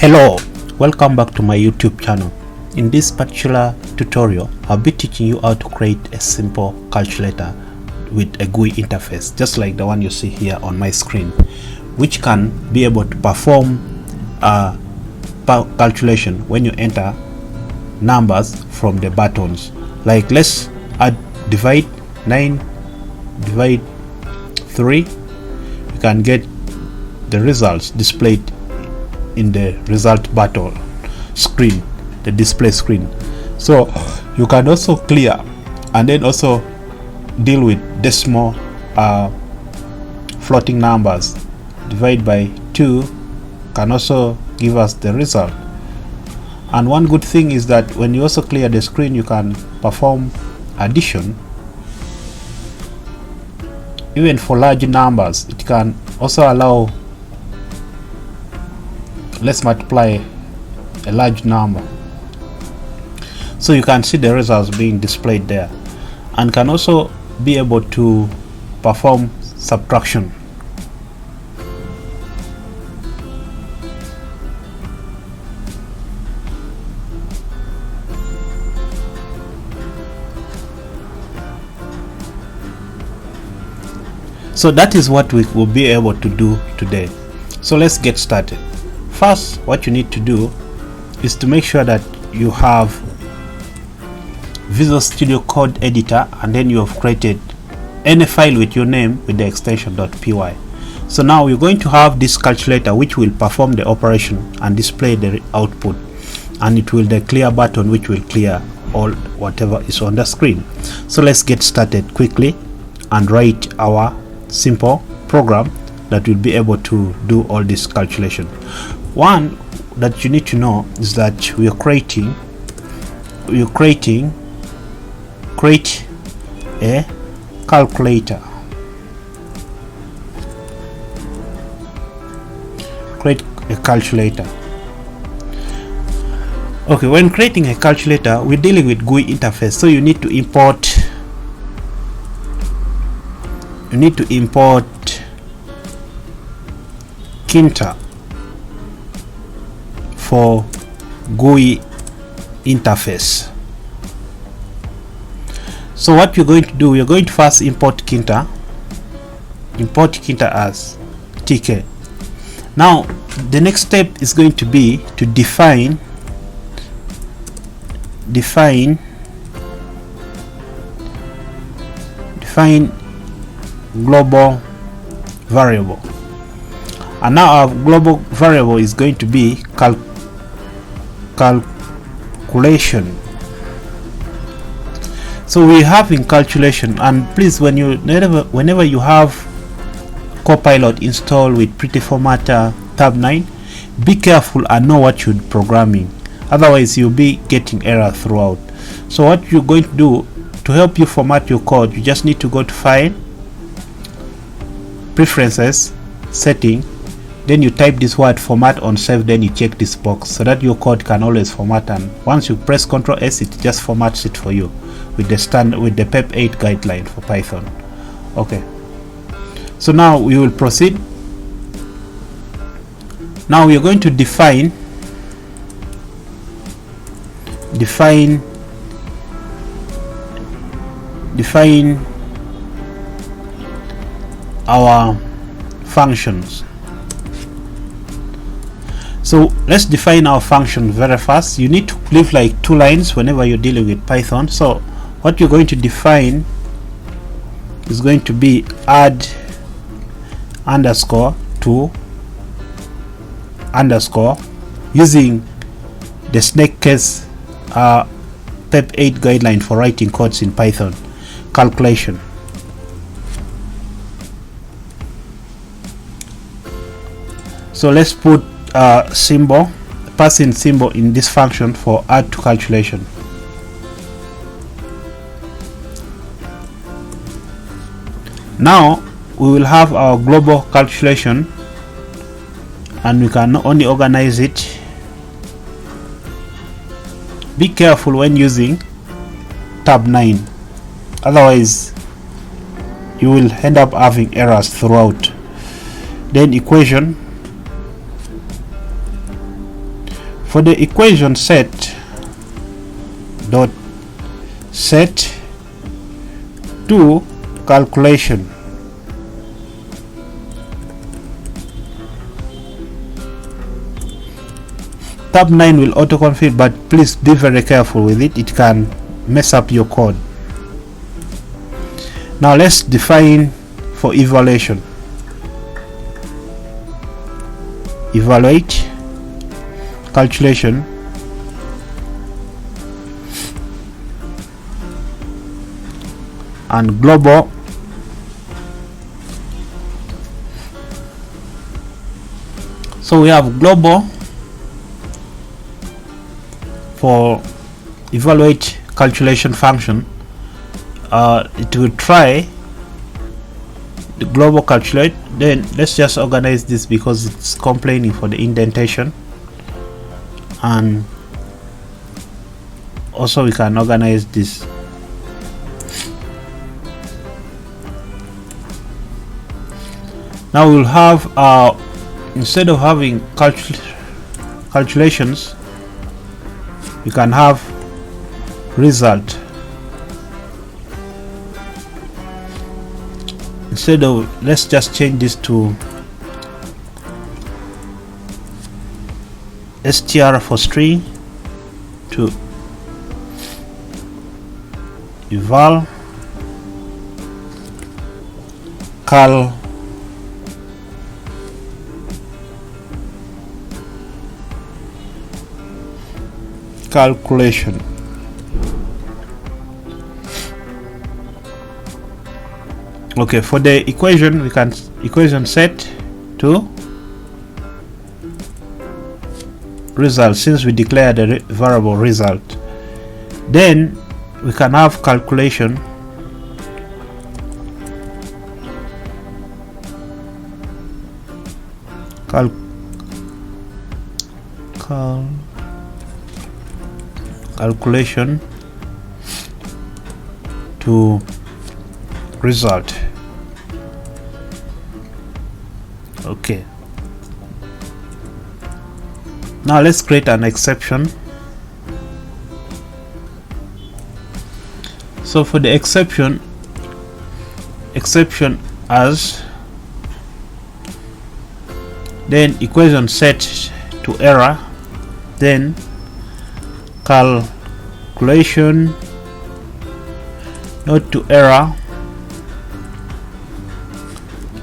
Hello, welcome back to my YouTube channel. In this particular tutorial, I'll be teaching you how to create a simple calculator with a GUI interface, just like the one you see here on my screen, which can be able to perform a calculation when you enter numbers from the buttons. Like let's add divide 9 divide 3. You can get the results displayed in the result button screen, the display screen. So you can also clear and then also deal with decimal floating numbers. Divide by 2 can also give us the result. And one good thing is that when you also clear the screen, you can perform addition. Even for large numbers, it can also allow, let's multiply a large number, so you can see the results being displayed there, and can also be able to perform subtraction. So that is what we will be able to do today. So let's get started. First, what you need to do is to make sure that you have Visual Studio Code editor, and then you have created any file with your name with the extension .py. So now you're going to have this calculator which will perform the operation and display the output, and it will the clear button which will clear all whatever is on the screen. So let's get started quickly and write our simple program that will be able to do all this calculation. One that you need to know is that we are create a calculator. Create a calculator. Okay, when creating a calculator, we're dealing with GUI interface, so you need to import Kinter for GUI interface. So what you're going to do, you're going to first import Kinter as TK. Now the next step is going to be to define global variable, and now our global variable is going to be calculation. So we have in calculation, and please, whenever you have Copilot installed with Pretty Formatter tab 9, be careful and know what you're programming, otherwise you'll be getting error throughout. So what you're going to do to help you format your code, you just need to go to File, Preferences, Setting, then you type this word format on save, then you check this box so that your code can always format, and once you press Ctrl S, it just formats it for you with the PEP 8 guideline for Python. Okay, so now we will proceed. Now we are going to define our functions. So let's define our function very fast. You need to leave like 2 lines whenever you're dealing with Python. So what you're going to define is going to be add underscore to underscore using the snake case PEP 8 guideline for writing codes in Python. Calculation. So let's put passing symbol in this function for add to calculation. Now we will have our global calculation, and we can only organize it. Be careful when using tab 9, otherwise you will end up having errors throughout. Then equation, For the equation set dot set to calculation, tab 9 will autocomplete, but please be very careful with it. It can mess up your code. Now let's define for evaluation. Evaluate calculation and global so we have global for evaluate calculation function. It will try the global calculate. Then let's just organize this because it's complaining for the indentation, and also we can organize this. Now we'll have instead of having calculations, we can have result. Instead of, let's just change this to str for string to eval calculation. Okay, for the equation, we can equation set to result, since we declared a variable result. Then we can have calculation calculation to result. Okay, now let's create an exception. So for the exception as, then equation set to error, then calculation not to error.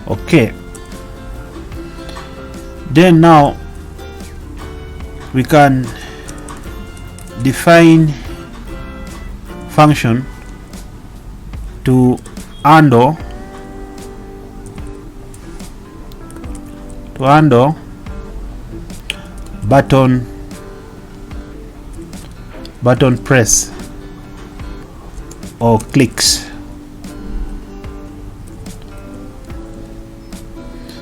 Okay, then now we can define function to handle button press or clicks.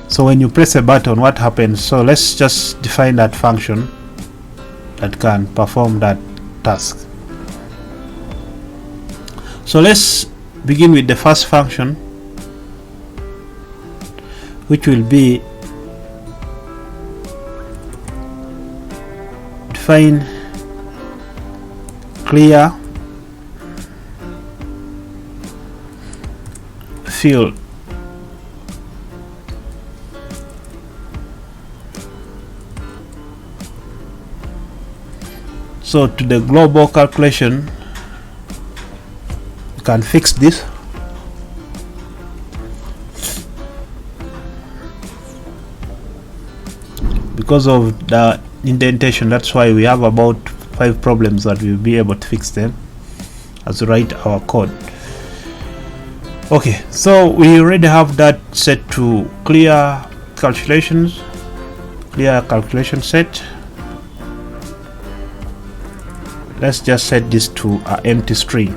So when you press a button, what happens? So let's just define that function that can perform that task. So let's begin with the first function, which will be define clear field. So to the global calculation, you can fix this. Because of the indentation, that's why we have about 5 problems that we'll be able to fix them as we write our code. Okay, so we already have that set to clear calculation set. Let's just set this to an empty string,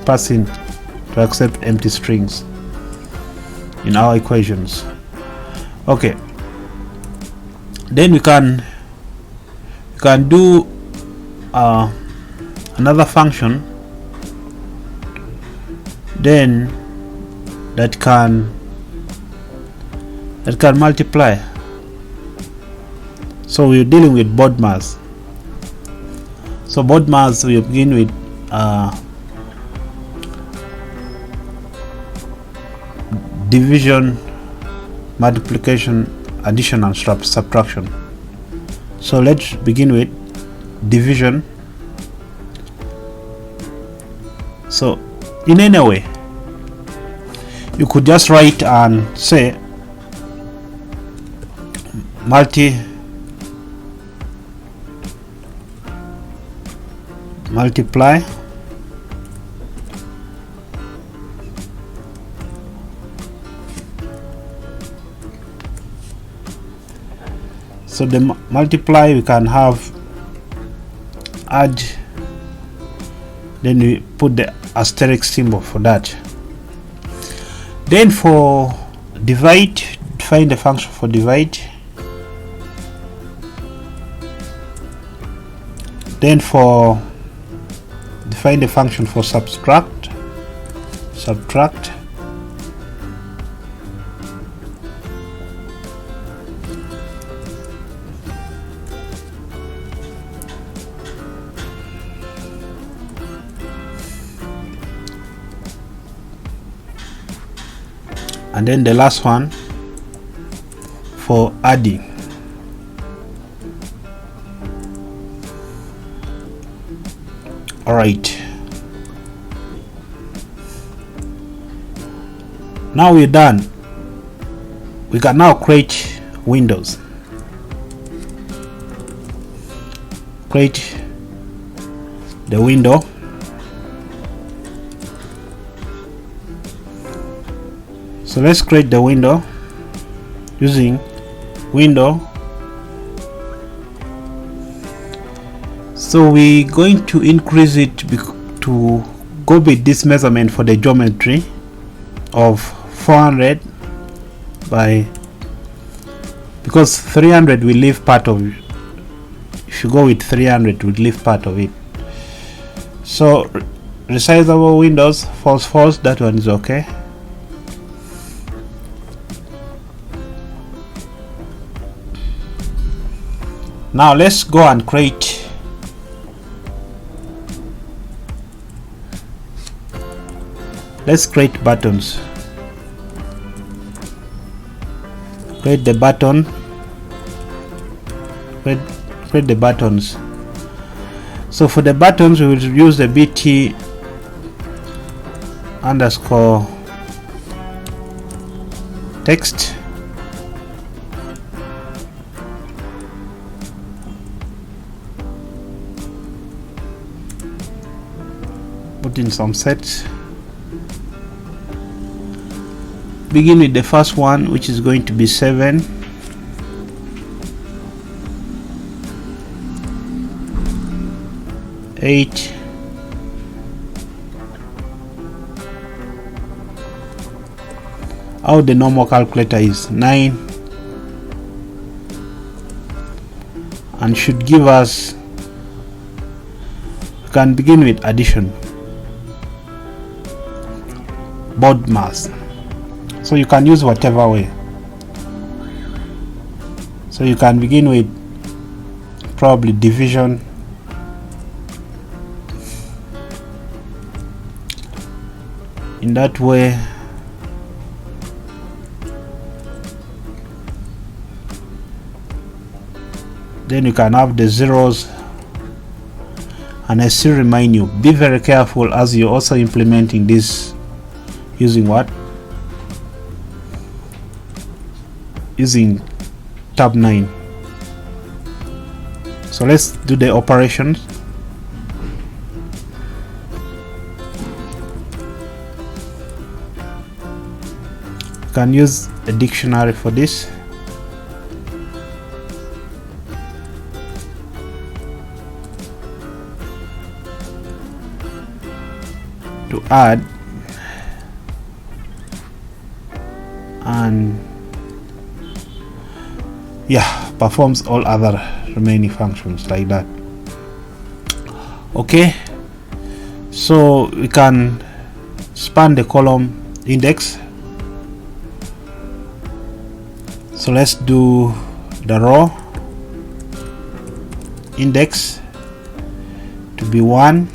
passing to accept empty strings in our equations. Okay, then we can do another function then that can multiply. So we're dealing with board mass. So board mass, we begin with division, multiplication, addition, and subtraction. So let's begin with division. So in any way, you could just write and say multiply. So the multiply, we can have add, then we put the asterisk symbol for that. Then for divide, find the function for divide. Then for define the function for subtract. And then the last one for adding. All right, now we're done. We can now create windows. Create the window. So let's create the window using window. So we're going to increase it to go with this measurement for the geometry of 400 by, because 300 will leave part of it. If you go with 300, we'll leave part of it. So resizable windows, false, that one is okay. Now let's go and create buttons. Create the button. Create the buttons. So for the buttons, we will use the bt underscore text. Put in some sets. Begin with the first one, which is going to be 7. Eight. How the normal calculator is 9, and should give us, we can begin with addition, board mass. So you can use whatever way. So you can begin with probably division, in that way. Then you can have the zeros. And I still remind you, be very careful as you're also implementing this using what? Using tab 9. So let's do the operations. You can use a dictionary for this. To add and yeah, performs all other remaining functions like that. Okay, so we can span the column index. So let's do the row. index to be 1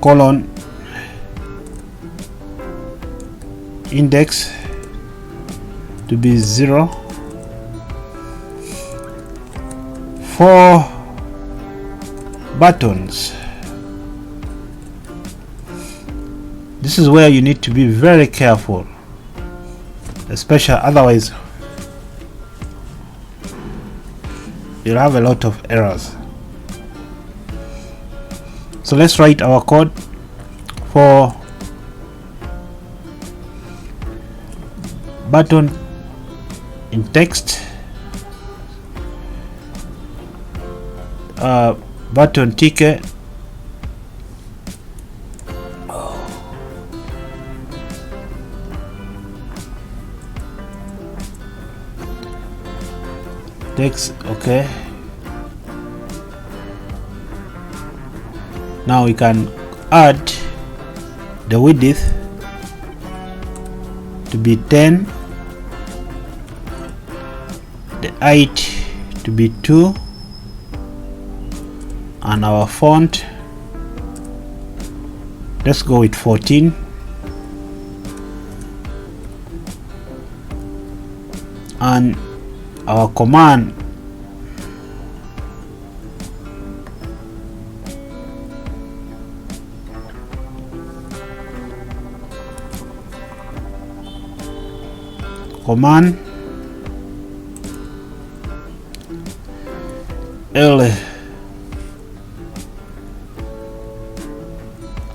colon index to be 0 for buttons. This is where you need to be very careful, especially otherwise you'll have a lot of errors. So let's write our code for button in text, button ticket, text. Okay, now we can add the width to be 10, the height to be 2, and our font, let's go with 14, and our command L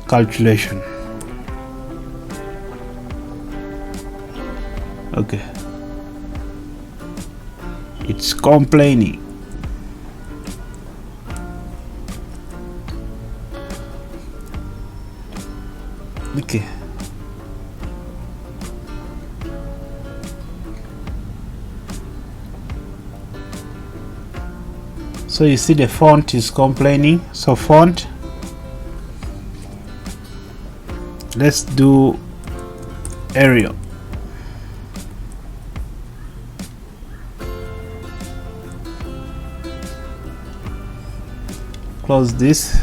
calculation. Okay, it's complaining. Okay, so you see the font is complaining. So font, let's do Arial. Close this,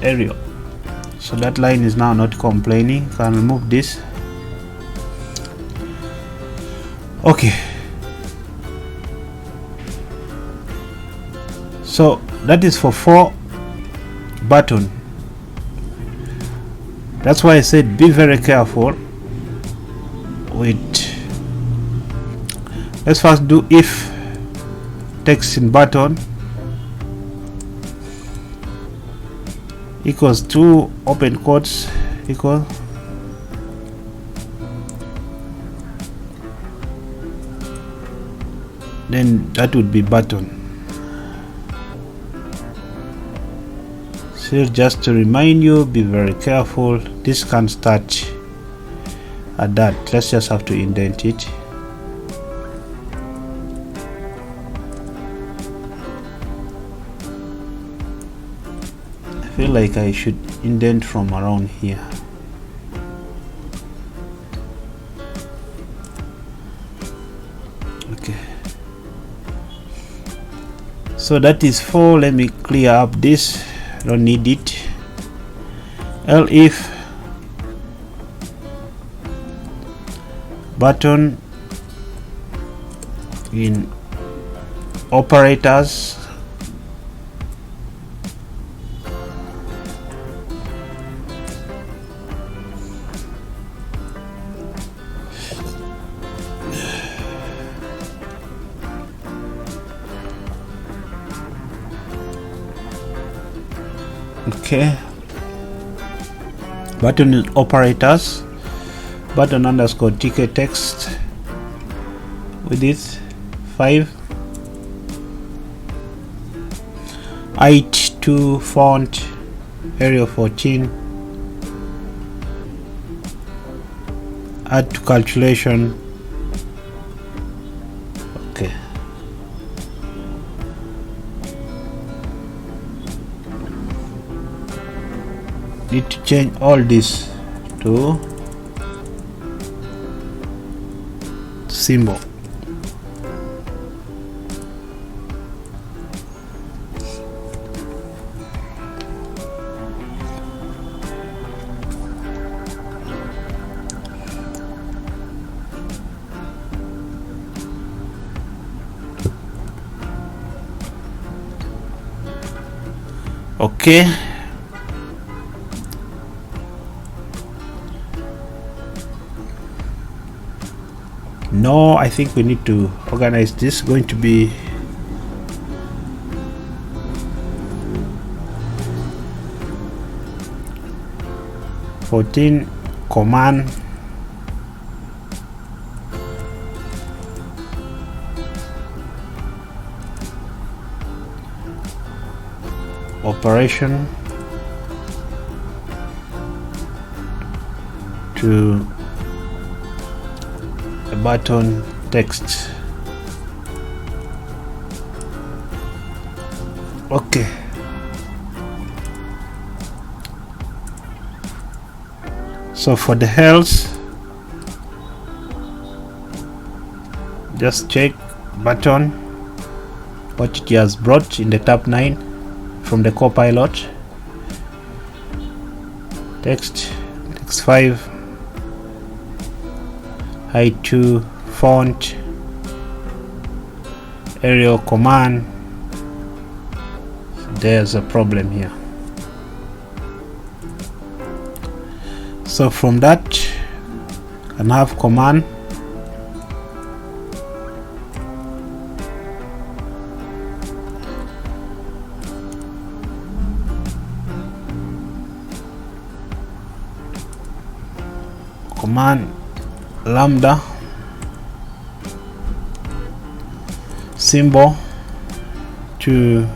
Arial. So that line is now not complaining. Can remove this. Okay, so that is for 4 button. That's why I said be very careful with. Let's first do if text in button equals to open quotes equal then that would be button. So just to remind you, be very careful. This can start at that. Let's just have to indent it. I feel like I should indent from around here. Okay, so that is 4. Let me clear up this, don't need it. If button in operators okay, button in operators, button underscore ticket text with it 5, height 2, font Arial 14, add to calculation. Okay, need to change all this to symbol. Okay, no, I think we need to organize this. Going to be command operation to a button text. Okay, so for the health, just check button what it has brought in the tab 9 from the Copilot. Text 5, height 2, font, Arial command. There's a problem here. So from that, I can have command lambda symbol to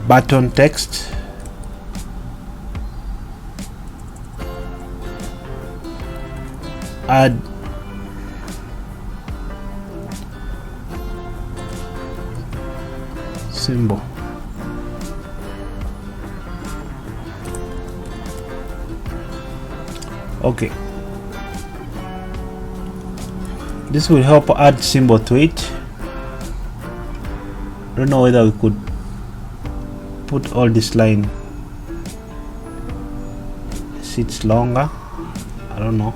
button text, add symbol. Okay, this will help add symbol to it. I don't know whether we could put all this line sits longer. I don't know.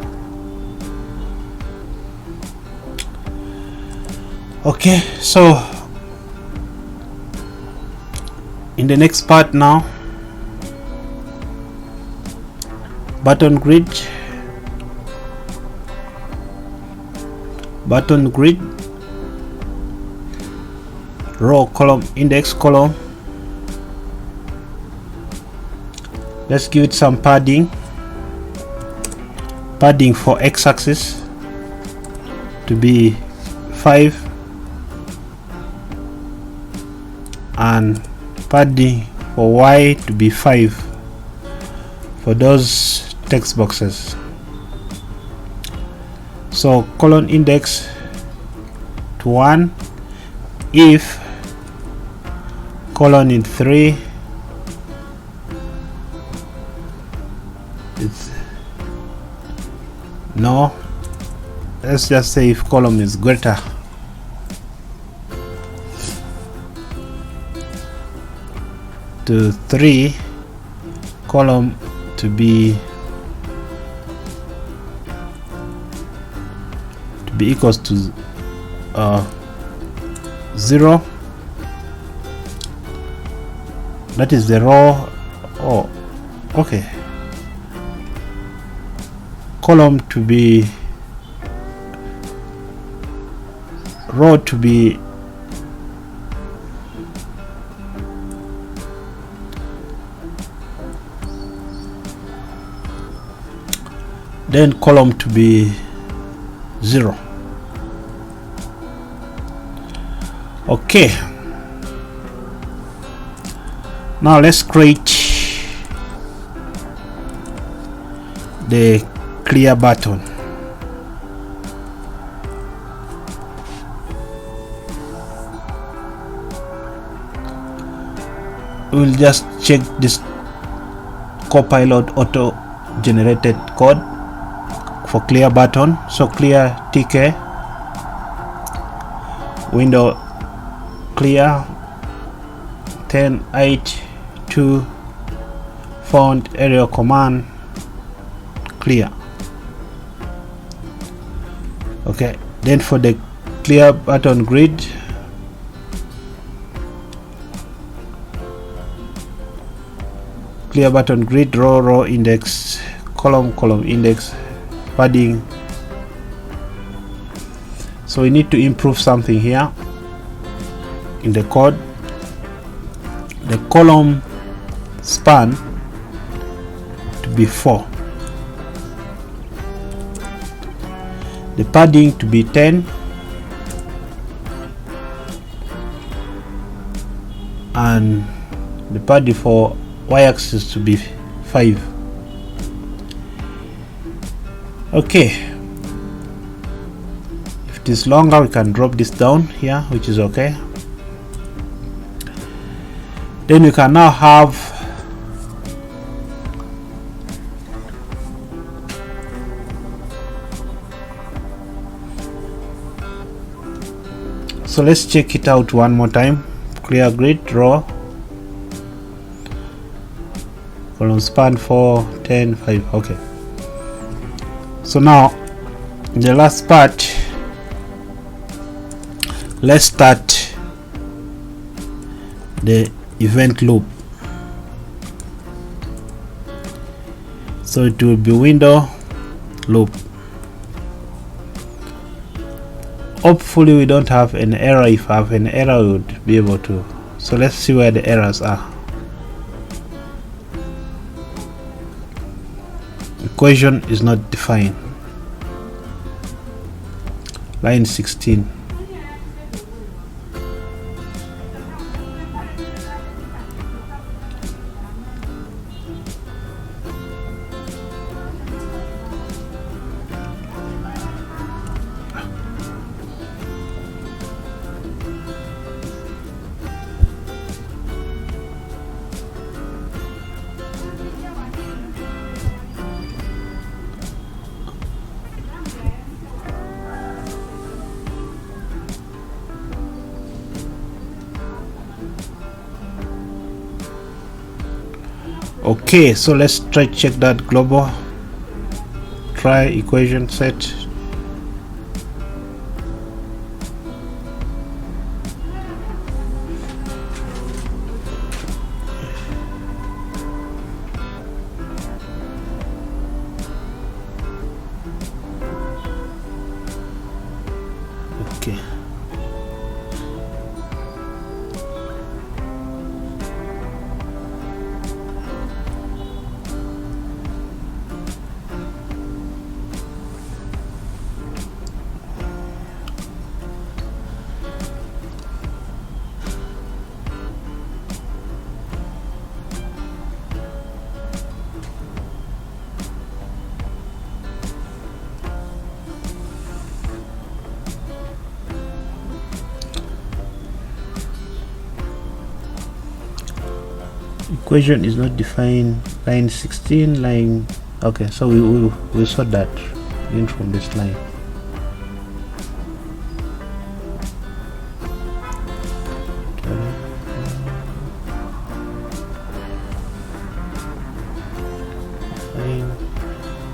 Okay, so in the next part now, button grid, row, column, index, column. Let's give it some padding for x-axis to be 5 and padding for y to be 5 for those text boxes. So colon index to 1 if colon in 3 it's no. Let's just say if column is greater to 3, column to be equals to 0. That is the row. Oh, okay. Column to be row to be then column to be 0. Okay, now let's create the clear button. We'll just check this Copilot auto generated code for clear button. So clear TK window clear 10 8 2 font Arial command clear. Okay, then for the clear button grid, row index, column index, padding. So we need to improve something here in the code. The column span to be 4, the padding to be 10, and the padding for y-axis to be 5. Okay, if it is longer we can drop this down here, which is okay. Then we can now have so let's check it out one more time. Clear grid, row, column span 4, 10, 5. Okay, so now the last part, let's start the event loop. So it will be window loop. Hopefully we don't have an error. If I have an error, we would be able to. So let's see where the errors are. Equation is not defined. Line 16. Okay, so let's try check that global. Try equation set. Okay. Equation is not defined. Line 16, line. Okay, so we sort that in from this line. Line,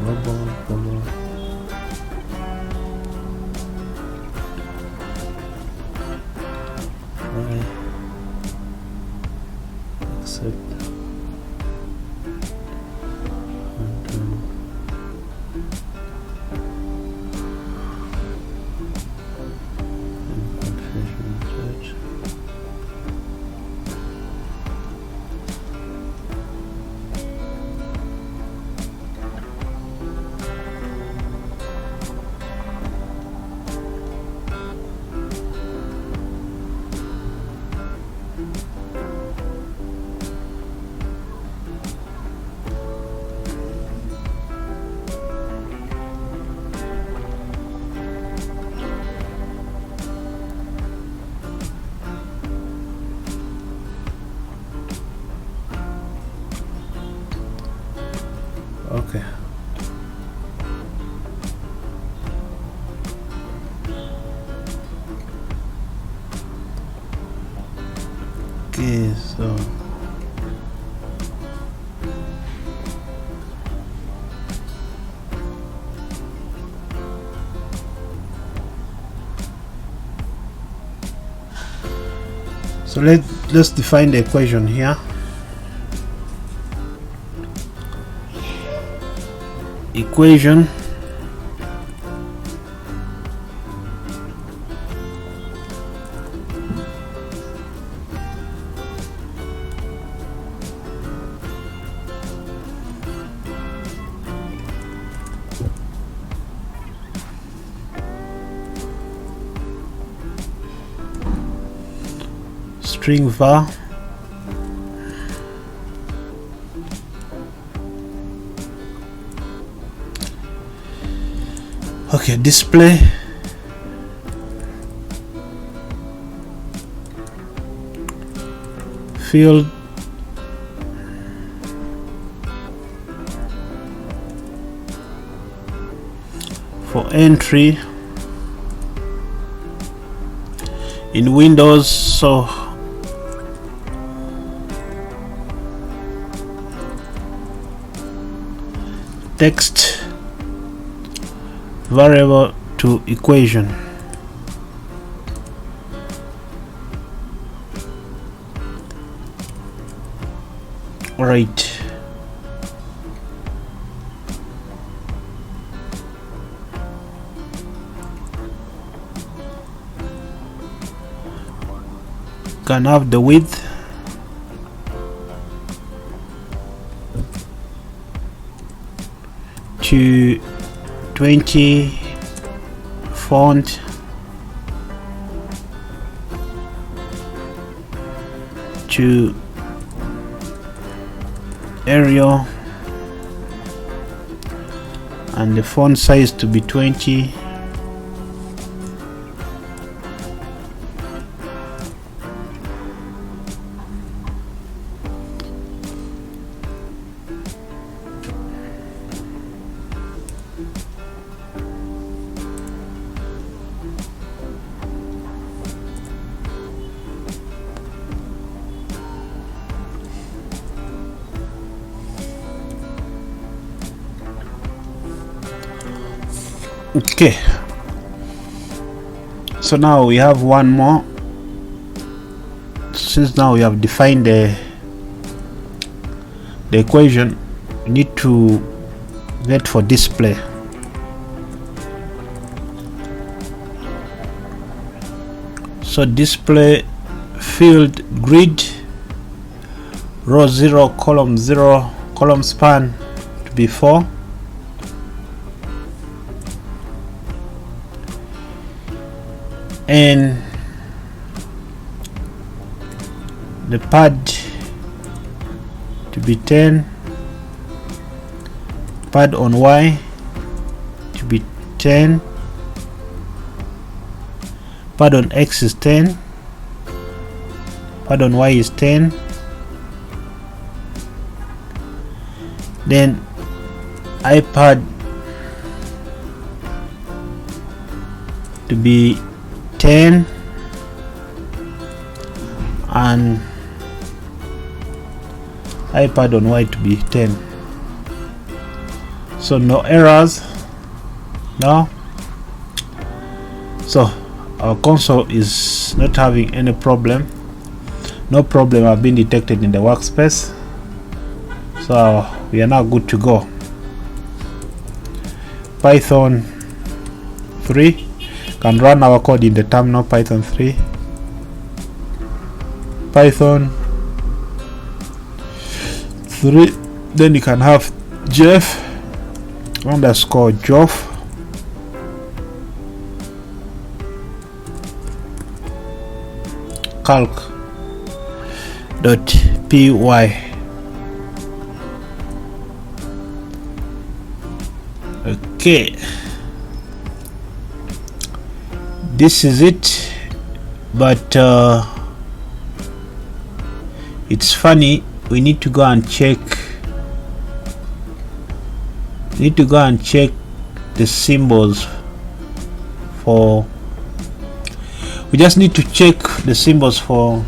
global. Accept. Okay. Okay, so So let's define the equation here. Equation string var display field for entry in Windows, so text variable to equation. Right. Can have the width to 20, font to Arial, and the font size to be 20. Okay, so now we have one more. Since now we have defined the equation, we need to get for display. So display field grid row 0 column 0 column span to be 4. And the pad to be 10, pad on Y to be 10, pad on X is 10, pad on Y is 10, then iPad to be 10 and iPad on Y to be 10. So no errors now. So our console is not having any problem. No problem have been detected in the workspace. So we are now good to go. Python 3 can run our code in the terminal. Python 3, Python 3, then you can have Jeff underscore Geoff calc.py. Okay, this is it, but it's funny, we need to go and check the symbols for we just need to check the symbols for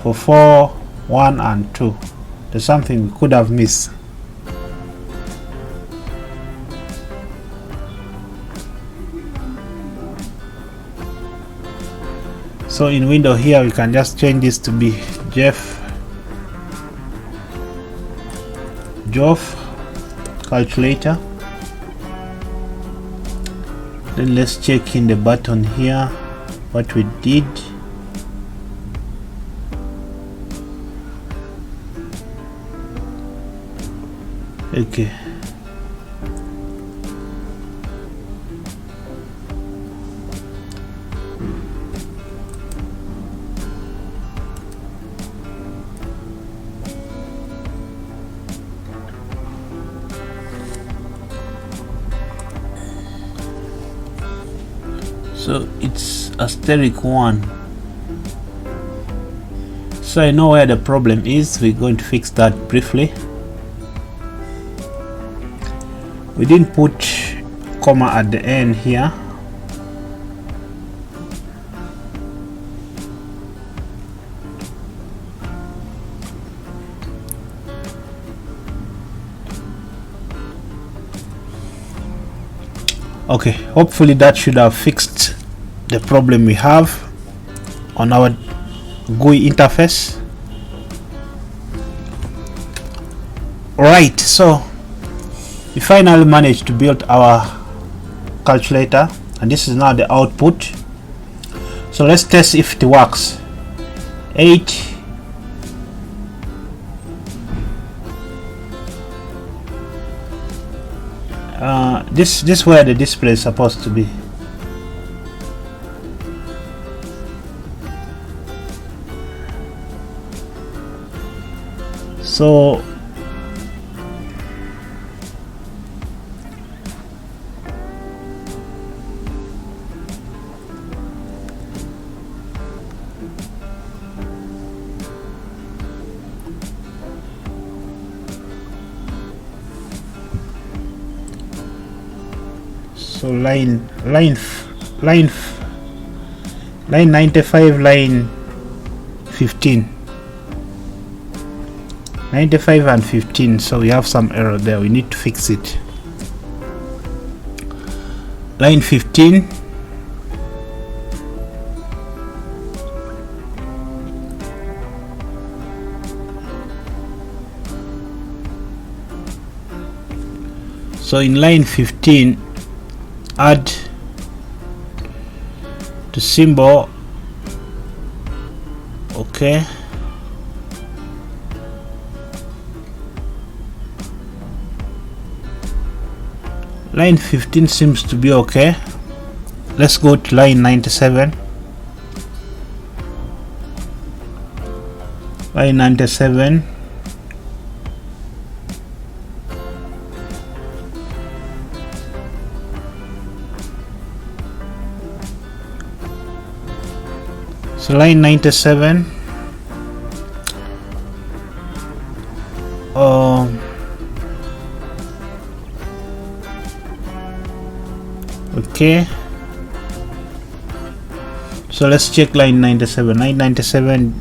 4, 1 and 2. There's something we could have missed. So in window here we can just change this to be Jeff Geoff calculator. Then let's check in the button here what we did. Okay, so it's asterisk 1. So I know where the problem is. We're going to fix that briefly. We didn't put comma at the end here. Okay, hopefully that should have fixed the problem we have on our GUI interface. Right, so we finally managed to build our calculator, and this is now the output. So let's test if it works. 8 this is where the display is supposed to be. So line 95, line 15, 95 and 15. So we have some error there, we need to fix it. Line 15, so in line 15 add the symbol. Okay, line 15 seems to be okay. Let's go to line 97. Line 97, so line 97, okay, so let's check line 97. Line 97,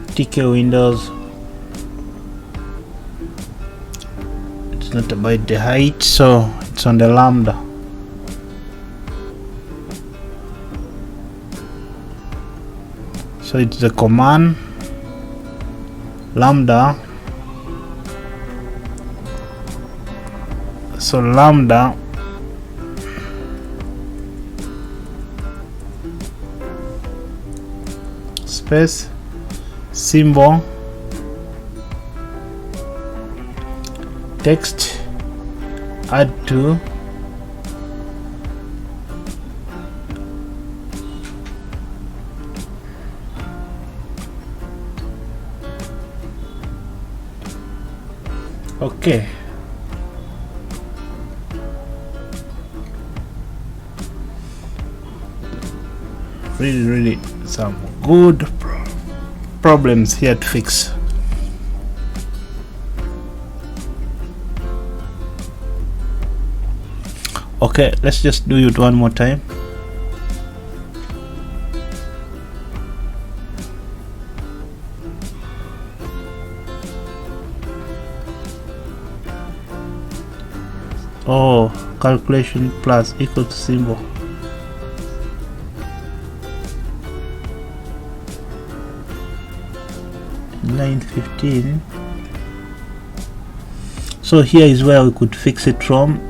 TK Windows, it's not about the height, so it's on the lambda. So it's the command lambda, so lambda space symbol text add to okay. Really some good problems here to fix. Okay, let's just do it one more time. Oh, calculation plus equal to symbol. line 15. So here is where we could fix it from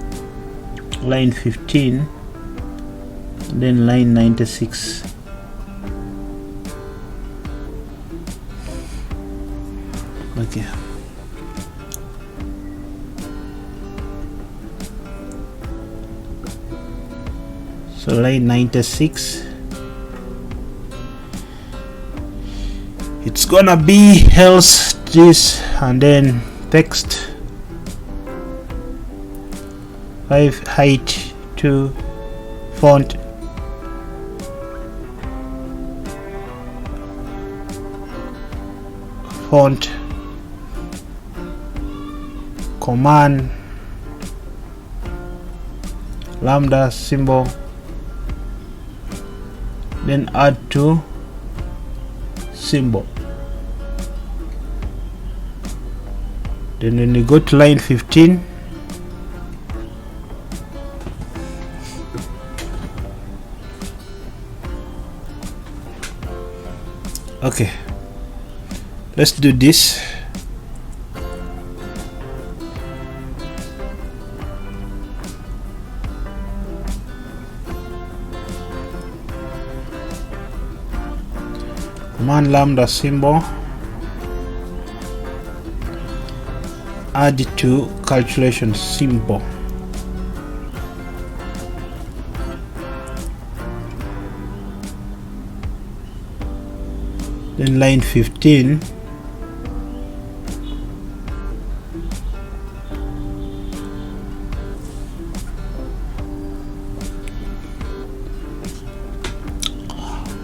line 15, then line 96. Okay. So line 96, it's gonna be else this, and then text 5 height to font command lambda symbol, then add to symbol. Then when you go to line 15, okay, let's do this. Command lambda symbol, add it to calculation symbol. Then line 15,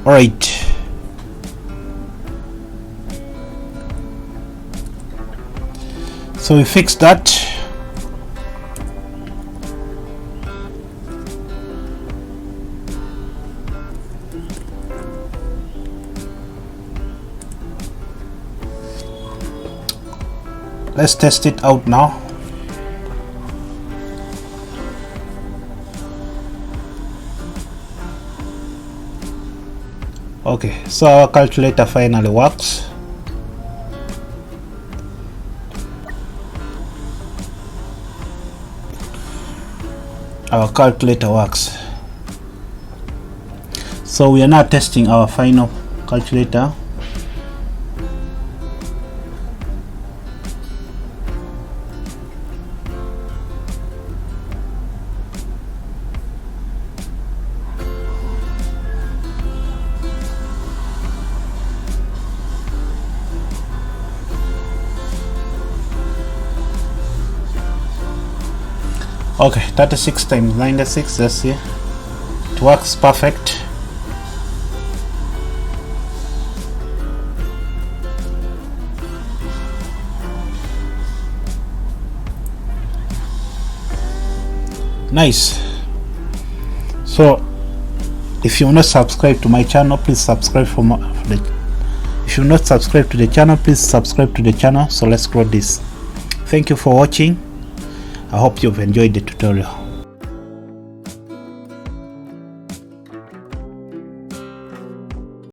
all right. So we fixed that. Let's test it out now. Okay, so our calculator finally works. Our calculator works. So we are now testing our final calculator. Okay, 36 times 96, let's see. It works perfect. Nice. So if you're not subscribed to my channel, please subscribe if you're not subscribed to the channel, please subscribe to the channel. So let's grow this. Thank you for watching. I hope you've enjoyed the tutorial.